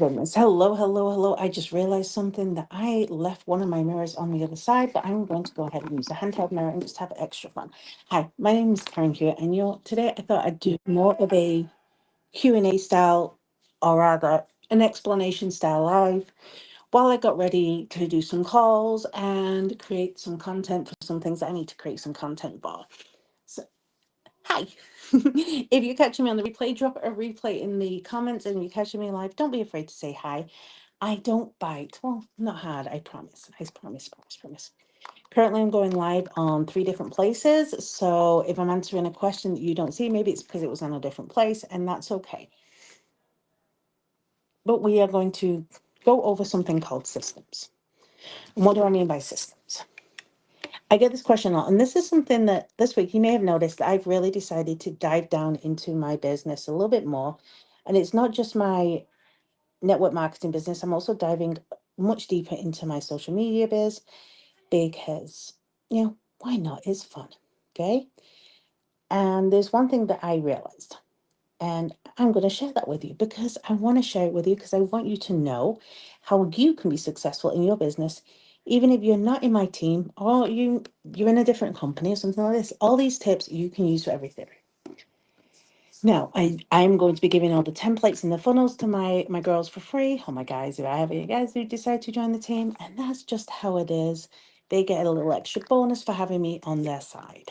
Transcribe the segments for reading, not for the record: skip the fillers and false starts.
goodness. Hello, hello, hello. I just realized something that I left one of my mirrors on the other side, but I'm going to go ahead and use a handheld mirror and just have extra fun. Hi, my name is Karen Hewitt, and today I thought I'd do more of a Q&A style, or rather an explanation style live, while I got ready to do some calls and create some content for some things that I need to create some content for. So, hi. If you're catching me on the replay, drop a replay in the comments, and if you're catching me live, don't be afraid to say hi. I don't bite. Well, not hard, I promise. I promise, promise, promise. Currently, I'm going live on 3 different places. So if I'm answering a question that you don't see, maybe it's because it was on a different place, and that's okay. But we are going to go over something called systems. And what do I mean by systems? I get this question a lot, and this is something that this week you may have noticed that I've really decided to dive down into my business a little bit more. And it's not just my network marketing business, I'm also diving much deeper into my social media biz because, why not? It's fun. Okay. And there's one thing that I realized, and I'm going to share that with you because I want to share it with you because I want you to know how you can be successful in your business, even if you're not in my team or you're in a different company or something like this. All these tips you can use for everything. Now, I'm going to be giving all the templates and the funnels to my girls for free, or my guys, if I have any guys who decide to join the team, and that's just how it is. They get a little extra bonus for having me on their side.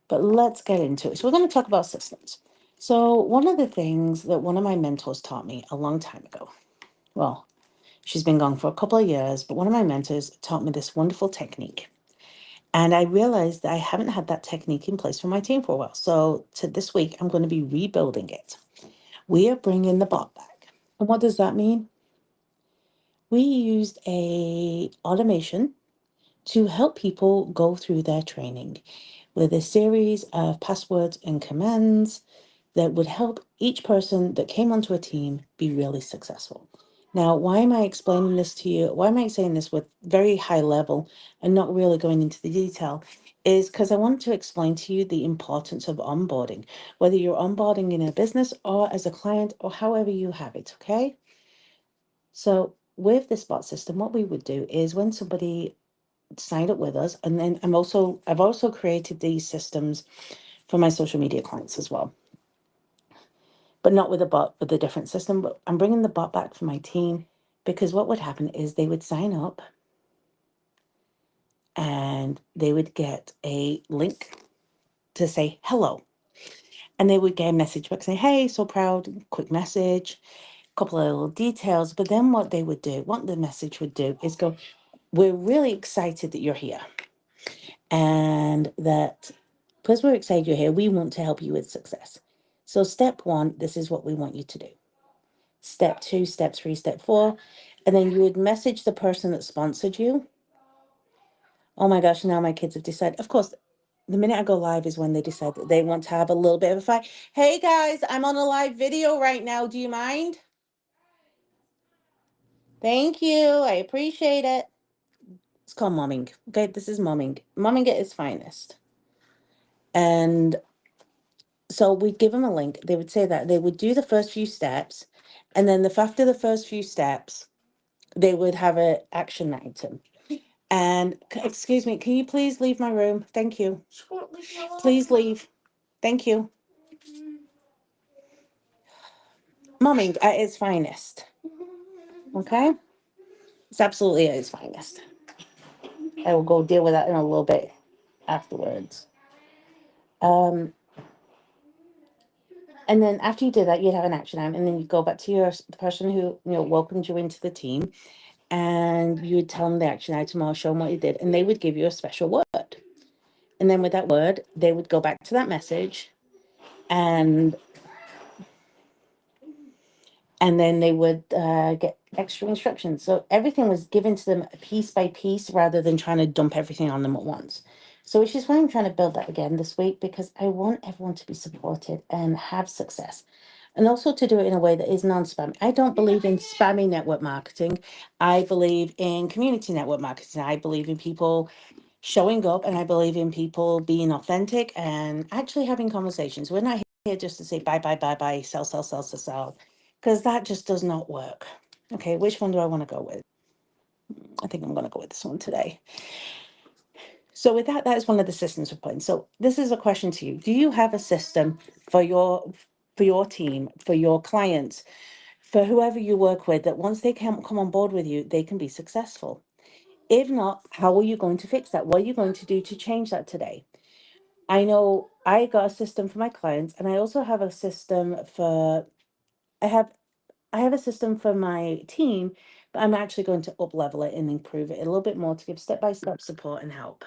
But let's get into it. So we're going to talk about systems. So one of the things that one of my mentors taught me a long time ago, well, she's been gone for a couple of years, but one of my mentors taught me this wonderful technique. And I realized that I haven't had that technique in place for my team for a while. So this week, I'm going to be rebuilding it. We are bringing the bot back. And what does that mean? We used a automation to help people go through their training with a series of passwords and commands that would help each person that came onto a team be really successful. Now, why am I explaining this to you? Why am I saying this with very high level and not really going into the detail? Is because I want to explain to you the importance of onboarding, whether you're onboarding in a business or as a client or however you have it, okay? So with this bot system, what we would do is when somebody signed up with us, and then I've also created these systems for my social media clients as well, but not with a bot, with a different system. But I'm bringing the bot back for my team because what would happen is they would sign up and they would get a link to say hello. And they would get a message back saying, hey, so proud, quick message, a couple of little details. But then what the message would do is go, we're really excited that you're here. And that because we're excited you're here, we want to help you with success. So step 1, this is what we want you to do. Step 2, step 3, step 4. And then you would message the person that sponsored you. Oh my gosh, now my kids have decided. Of course, the minute I go live is when they decide that they want to have a little bit of a fight. Hey guys, I'm on a live video right now. Do you mind? Thank you. I appreciate it. It's called momming. Okay, this is momming. Momming at its finest. And so we'd give them a link. They would say that they would do the first few steps. And then after the first few steps, they would have an action item. And excuse me, can you please leave my room? Thank you. Please leave. Thank you. Momming at its finest. Okay? It's absolutely at its finest. I will go deal with that in a little bit afterwards. And then after you do that, you'd have an action item, and then you go back to the person who welcomed you into the team, and you would tell them the action item or show them what you did, and they would give you a special word. And then with that word, they would go back to that message, and then they would get extra instructions. So everything was given to them piece by piece rather than trying to dump everything on them at once. So which is why I'm trying to build that again this week, because I want everyone to be supported and have success. And also to do it in a way that is non-spam. I don't believe in spammy network marketing. I believe in community network marketing. I believe in people showing up, and I believe in people being authentic and actually having conversations. We're not here just to say bye, bye, bye, bye, sell, sell, sell, sell, sell. because that just does not work. Okay, which one do I want to go with? I think I'm going to go with this one today. So with that, that is one of the systems we're putting. So this is a question to you. Do you have a system for your team, for your clients, for whoever you work with, that once they can come on board with you, they can be successful? If not, how are you going to fix that? What are you going to do to change that today? I know I got a system for my clients, and I also have a system for I have I have a system for my team, but I'm actually going to up level it and improve it a little bit more to give step-by-step support and help.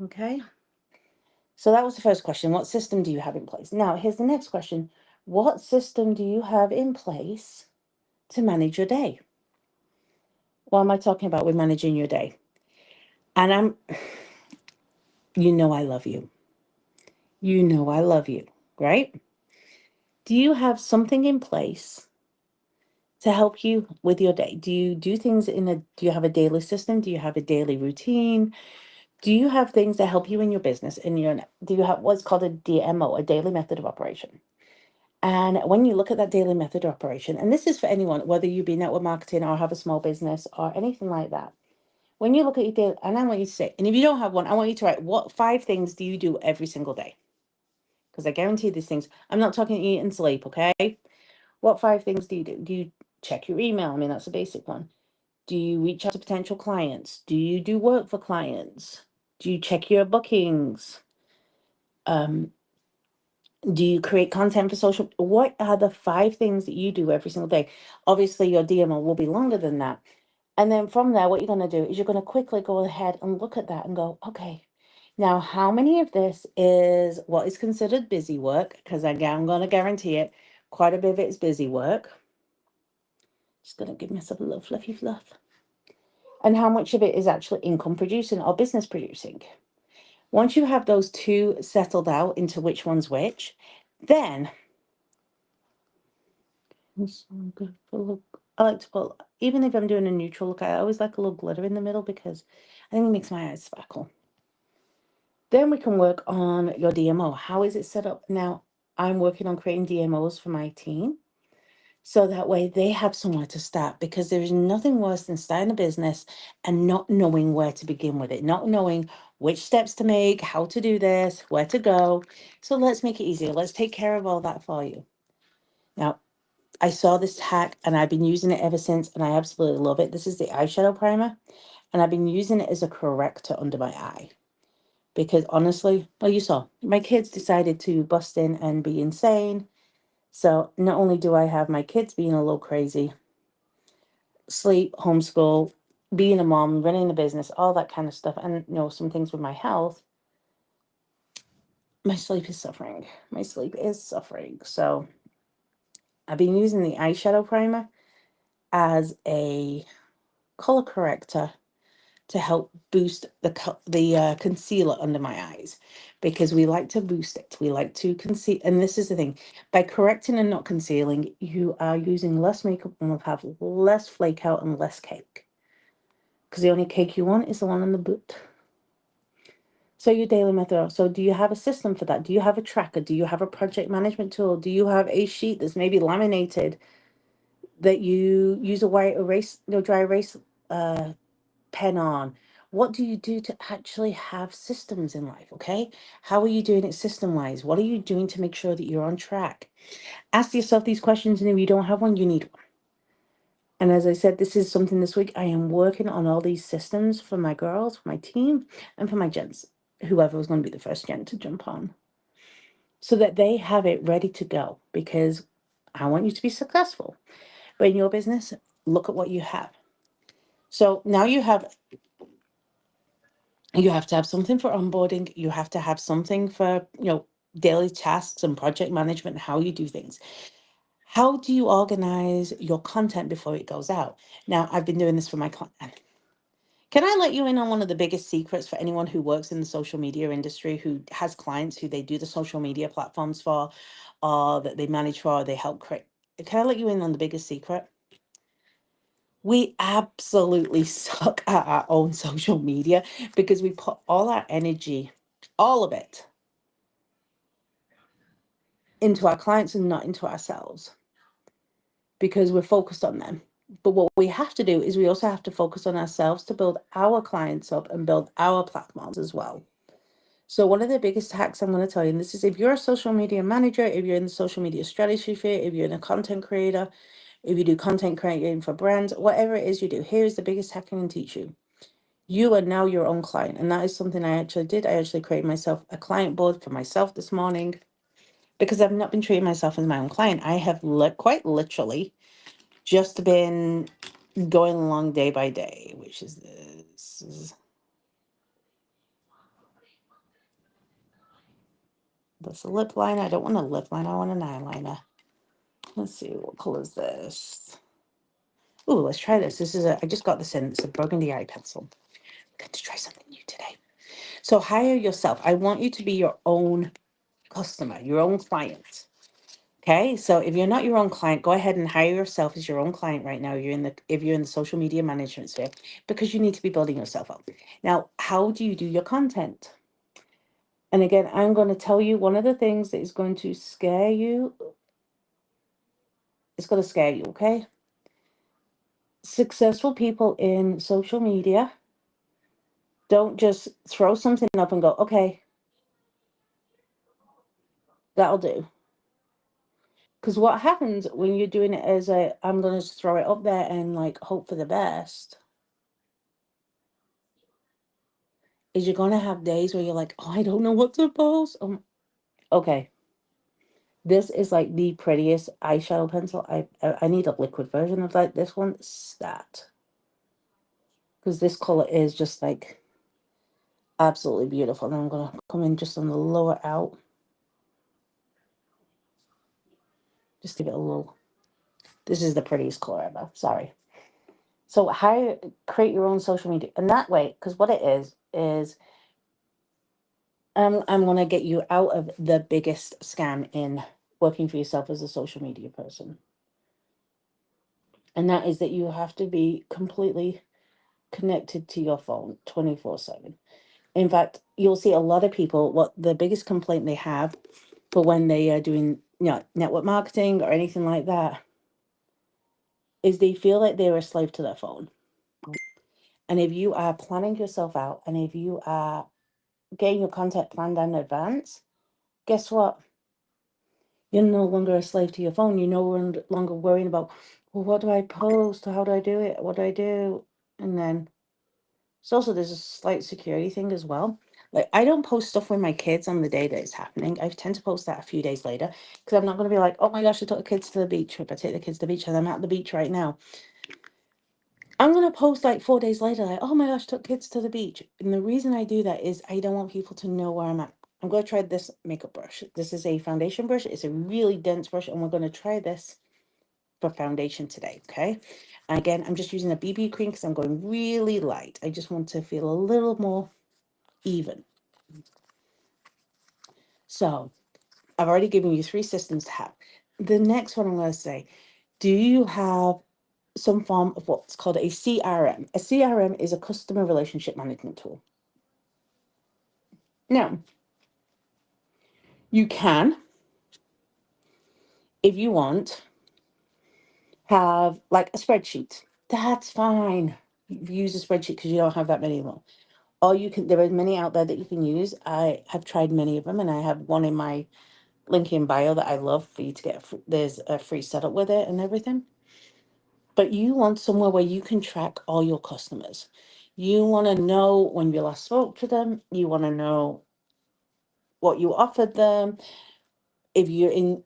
Okay. So that was the first question. What system do you have in place? Now, here's the next question. What system do you have in place to manage your day? What am I talking about with managing your day? And you know I love you. You know I love you, right? Do you have something in place to help you with your day? Do you do things do you have a daily system? Do you have a daily routine? Do you have things that help you in your business? Do you have what's called a DMO, a daily method of operation? And when you look at that daily method of operation, and this is for anyone, whether you be network marketing or have a small business or anything like that, when you look at your daily, and I want you to say, and if you don't have one, I want you to write what 5 things do you do every single day? Because I guarantee these things. I'm not talking eat and sleep, okay? What 5 things do you do? Do you check your email? I mean, that's a basic one. Do you reach out to potential clients? Do you do work for clients? Do you check your bookings? Um, do you create content for social? What are the 5 things that you do every single day? Obviously, your DMO will be longer than that. And then from there, what you're going to do is you're going to quickly go ahead and look at that and go, okay, now how many of this is what is considered busy work? Because again, I'm going to guarantee it, quite a bit of it is busy work. Just going to give myself a little fluffy fluff. And how much of it is actually income producing or business producing? Once you have those two settled out into which one's which, then I like to put, even if I'm doing a neutral look, I always like a little glitter in the middle because I think it makes my eyes sparkle. Then we can work on your DMO. How is it set up? Now, I'm working on creating DMOs for my team. So that way they have somewhere to start, because there is nothing worse than starting a business and not knowing where to begin with it, not knowing which steps to make, how to do this, where to go. So let's make it easier. Let's take care of all that for you. Now, I saw this hack and I've been using it ever since, and I absolutely love it. This is the eyeshadow primer, and I've been using it as a corrector under my eye. Because honestly, well, you saw, my kids decided to bust in and be insane. So not only do I have my kids being a little crazy, sleep, homeschool, being a mom, running a business, all that kind of stuff, and some things with my health, my sleep is suffering. My sleep is suffering. So I've been using the eyeshadow primer as a color corrector to help boost the concealer under my eyes, because we like to boost it. We like to conceal, and this is the thing: by correcting and not concealing, you are using less makeup and will have less flake out and less cake. Because the only cake you want is the one on the boot. So your daily method. So do you have a system for that? Do you have a tracker? Do you have a project management tool? Do you have a sheet that's maybe laminated that you use a white erase, dry erase pen on? What do you do to actually have systems in life? Okay. How are you doing it system wise? What are you doing to make sure that you're on track? Ask yourself these questions, and if you don't have one, you need one. And as I said, this is something this week I am working on all these systems for my girls, for my team, and for my gents, whoever was going to be the first gent to jump on, so that they have it ready to go, because I want you to be successful. But in your business, look at what you have. So now you have to have something for onboarding. You have to have something for, daily tasks and project management, how you do things. How do you organize your content before it goes out? Now, I've been doing this for my client. Can I let you in on one of the biggest secrets for anyone who works in the social media industry, who has clients who they do the social media platforms for, or that they manage for, or they help create? Can I let you in on the biggest secret? We absolutely suck at our own social media, because we put all our energy, all of it, into our clients and not into ourselves. because we're focused on them. But what we have to do is we also have to focus on ourselves to build our clients up and build our platforms as well. So one of the biggest hacks I'm going to tell you, and this is if you're a social media manager, if you're in the social media strategy field, if you're in a content creator, if you do content creating for brands, whatever it is you do, here's the biggest hack I can teach you. You are now your own client. And that is something I actually did. I actually created myself a client board for myself this morning because I've not been treating myself as my own client. I have quite literally just been going along day by day, which is this a lip liner. I don't want a lip liner. I want an eyeliner. Let's see, what color is this? Ooh, let's try this. I just got this in. It's a burgundy eye pencil. Got to try something new today. So hire yourself. I want you to be your own customer, your own client. Okay, so if you're not your own client, go ahead and hire yourself as your own client right now. If you're in the social media management sphere, because you need to be building yourself up. Now, how do you do your content? And again, I'm going to tell you one of the things that is going to scare you. It's going to scare you, okay? Successful people in social media don't just throw something up and go, okay, that'll do. Because what happens when you're doing it as I'm going to throw it up there and like hope for the best, is you're going to have days where you're like, oh, I don't know what to post. Okay. This is like the prettiest eyeshadow pencil. I need a liquid version of that. This one is that. Because this color is just like absolutely beautiful. And I'm going to come in just on the lower out. Just to get a little. This is the prettiest color ever. Sorry. So how create your own social media. And that way, because what it is I'm going to get you out of the biggest scam in working for yourself as a social media person. And that is that you have to be completely connected to your phone 24/7. In fact, you'll see a lot of people, what the biggest complaint they have for when they are doing network marketing or anything like that is they feel like they're a slave to their phone. And if you are planning yourself out and if you are getting your content planned in advance, guess what? You're no longer a slave to your phone. You're no longer worrying about, well, what do I post? How do I do it? What do I do? And then it's also, there's a slight security thing as well. Like, I don't post stuff with my kids on the day that it's happening. I tend to post that a few days later because I'm not going to be like, oh my gosh, I took the kids to the beach. If I take the kids to the beach and I'm at the beach right now, I'm going to post like 4 days later, like, oh my gosh, took kids to the beach. And the reason I do that is I don't want people to know where I'm at. I'm going to try this makeup brush. This is a foundation brush. It's a really dense brush, and we're going to try this for foundation today, okay? And again, I'm just using a BB cream because I'm going really light. I just want to feel a little more even. So I've already given you 3 systems to have. The next one I'm going to say, do you have some form of what's called a CRM? A CRM is a customer relationship management tool. Now, you can, if you want, have like a spreadsheet. That's fine. Use a spreadsheet because you don't have that many of them. Or you can, there are many out there that you can use. I have tried many of them, and I have one in my link in bio that I love for you to get. There's a free setup with it and everything. But you want somewhere where you can track all your customers. You want to know when you last spoke to them. You want to know what you offered them. If you're in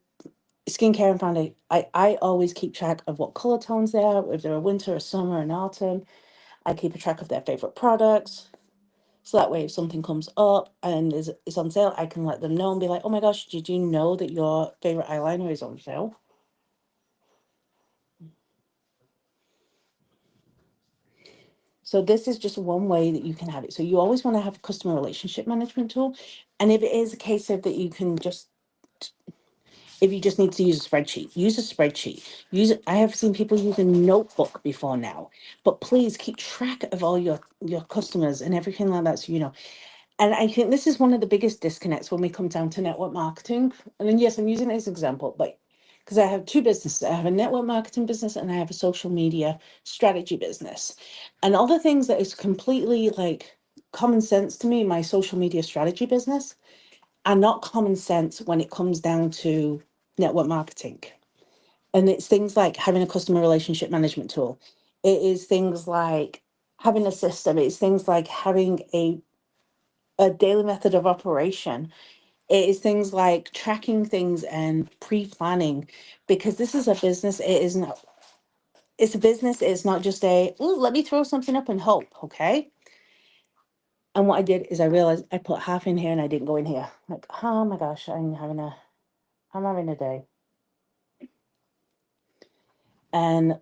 skincare and foundation, I always keep track of what color tones they are, if they're a winter, a summer, an autumn. I keep a track of their favorite products. So that way, if something comes up and is on sale, I can let them know and be like, oh my gosh, did you know that your favorite eyeliner is on sale? So this is just one way that you can have it. So you always want to have a customer relationship management tool. And if it is a case of that you can just, if you just need to use a spreadsheet, use a spreadsheet. I have seen people use a notebook before now, but please keep track of all your customers and everything like that. So, and I think this is one of the biggest disconnects when we come down to network marketing. And then, yes, I'm using it as an example, but because I have two businesses. I have a network marketing business and I have a social media strategy business. And all the things that is completely like common sense to me, my social media strategy business, are not common sense when it comes down to network marketing. And it's things like having a customer relationship management tool. It is things like having a system. It's things like having a daily method of operation. It is things like tracking things and pre-planning, because this is a business. It is not, it's a business. It's not just a, "Ooh, let me throw something up and hope." Okay. And what I did is I realized I put half in here and I didn't go in here. Like, oh my gosh, I'm having a day. And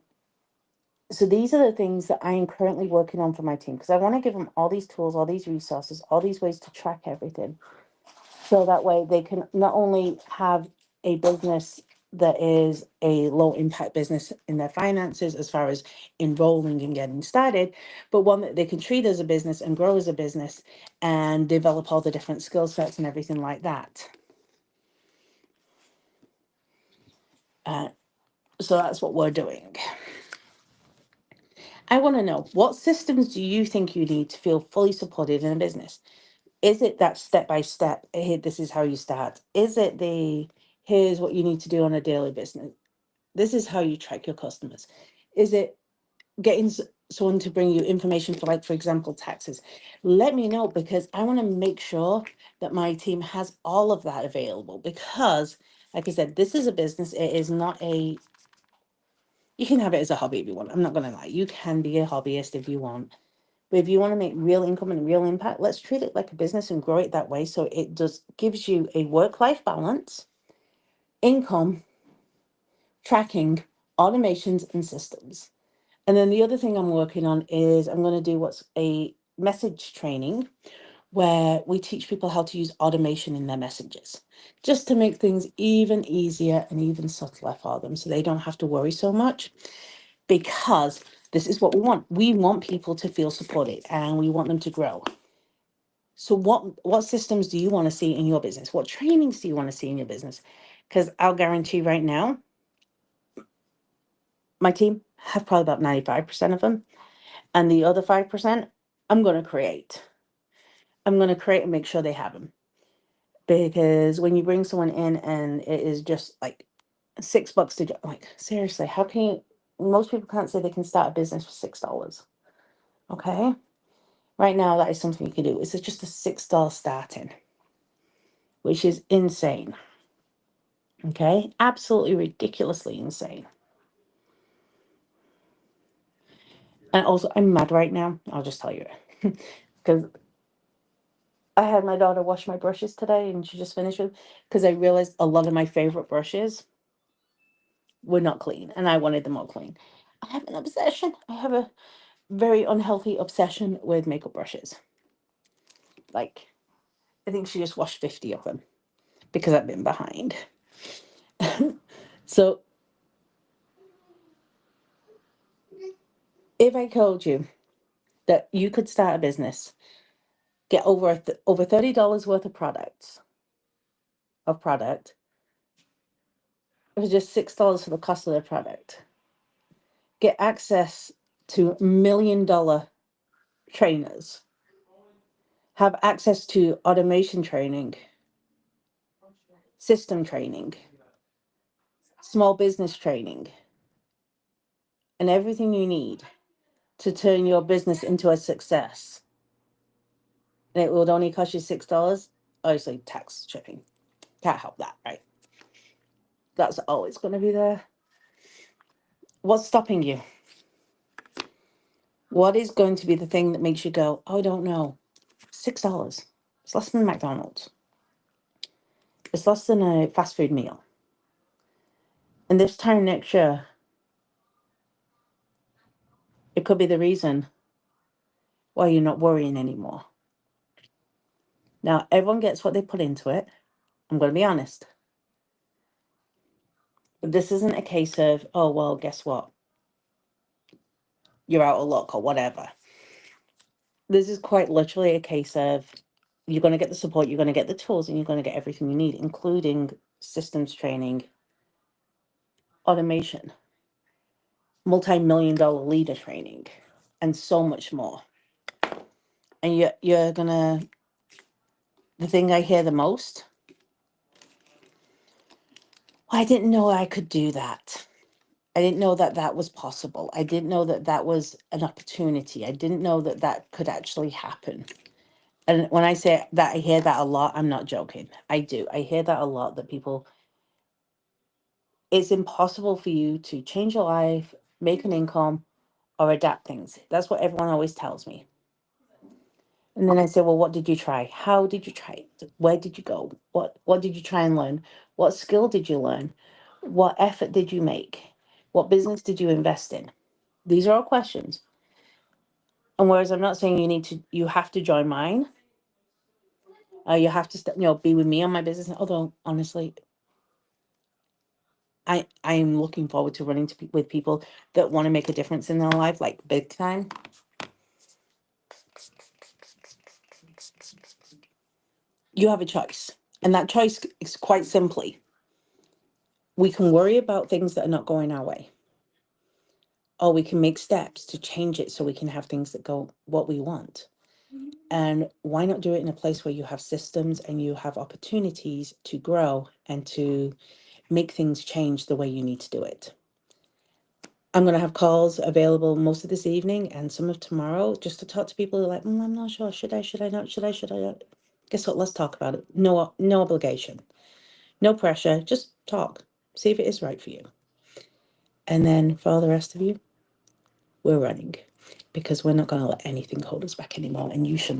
so these are the things that I am currently working on for my team, because I want to give them all these tools, all these resources, all these ways to track everything. So that way they can not only have a business that is a low impact business in their finances as far as enrolling and getting started, but one that they can treat as a business and grow as a business and develop all the different skill sets and everything like that. So that's what we're doing. I want to know, what systems do you think you need to feel fully supported in a business? Is it that step by step, hey, this is how you start? Is it the, here's what you need to do on a daily business? This is how you track your customers. Is it getting someone to bring you information for, like, for example, taxes? Let me know, because I want to make sure that my team has all of that available, because like I said, this is a business. It is not a, you can have it as a hobby if you want. I'm not going to lie. You can be a hobbyist if you want. But if you want to make real income and real impact, let's treat it like a business and grow it that way. So it just gives you a work-life balance, income, tracking, automations, and systems. And then the other thing I'm working on is I'm going to do what's a message training, where we teach people how to use automation in their messages, just to make things even easier and even subtler for them, so they don't have to worry so much. Because this is what we want. We want people to feel supported and we want them to grow. So what systems do you want to see in your business? What trainings do you want to see in your business? Because I'll guarantee right now, my team have probably about 95% of them. And the other 5%, I'm going to create. I'm going to create and make sure they have them. Because when you bring someone in and it is just like $6 to do, like, seriously, how can you, most people can't say they can start a business for $6. Okay. Right now, that is something you can do. It's just a $6 starting, which is insane. Okay. Absolutely ridiculously insane. And also, I'm mad right now. I'll just tell you. Because I had my daughter wash my brushes today and she just finished with, because I realized a lot of my favorite brushes were not clean and I wanted them all clean. I have an obsession. I have a very unhealthy obsession with makeup brushes. Like, I think she just washed 50 of them because I've been behind. So if I told you that you could start a business, get over $30 worth of product, it was just $6 for the cost of the product. Get access to $1 million trainers, have access to automation training, system training, small business training, and everything you need to turn your business into a success. And it would only cost you $6. Obviously, tax shipping. Can't help that, right? That's always going to be there. What's stopping you? What is going to be the thing that makes you go, oh, I don't know, $6? It's less than McDonald's. It's less than a fast food meal. And this time next year, it could be the reason why you're not worrying anymore. Now, everyone gets what they put into it. I'm going to be honest. But this isn't a case of, oh, well, guess what? You're out of luck or whatever. This is quite literally a case of, you're going to get the support, you're going to get the tools, and you're going to get everything you need, including systems training, automation, multi-million-dollar leader training, and so much more. And you're gonna, the thing I hear the most, "Well, I didn't know I could do that. I didn't know that that was possible. I didn't know that that was an opportunity. I didn't know that that could actually happen." And when I say that, I hear that a lot. I'm not joking. I do. I hear that a lot, that people, it's impossible for you to change your life, make an income, or adapt things. That's what everyone always tells me. And then I say, "Well, what did you try? How did you try it? Where did you go? What did you try and learn? What skill did you learn? What effort did you make? What business did you invest in?" These are all questions. And whereas I'm not saying you have to join mine, you have to, be with me on my business. Although honestly, I'm looking forward to running with people that want to make a difference in their life, like big time. You have a choice, and that choice is quite simply: we can worry about things that are not going our way, or we can make steps to change it so we can have things that go what we want. And why not do it in a place where you have systems and you have opportunities to grow and to make things change the way you need to do it? I'm going to have calls available most of this evening and some of tomorrow, just to talk to people who are like, "I'm not sure. Should I not? Should I not?" Guess what? Let's talk about it. No obligation, no pressure. Just talk. See if it is right for you. And then for all the rest of you, we're running, because we're not going to let anything hold us back anymore. And you shouldn't.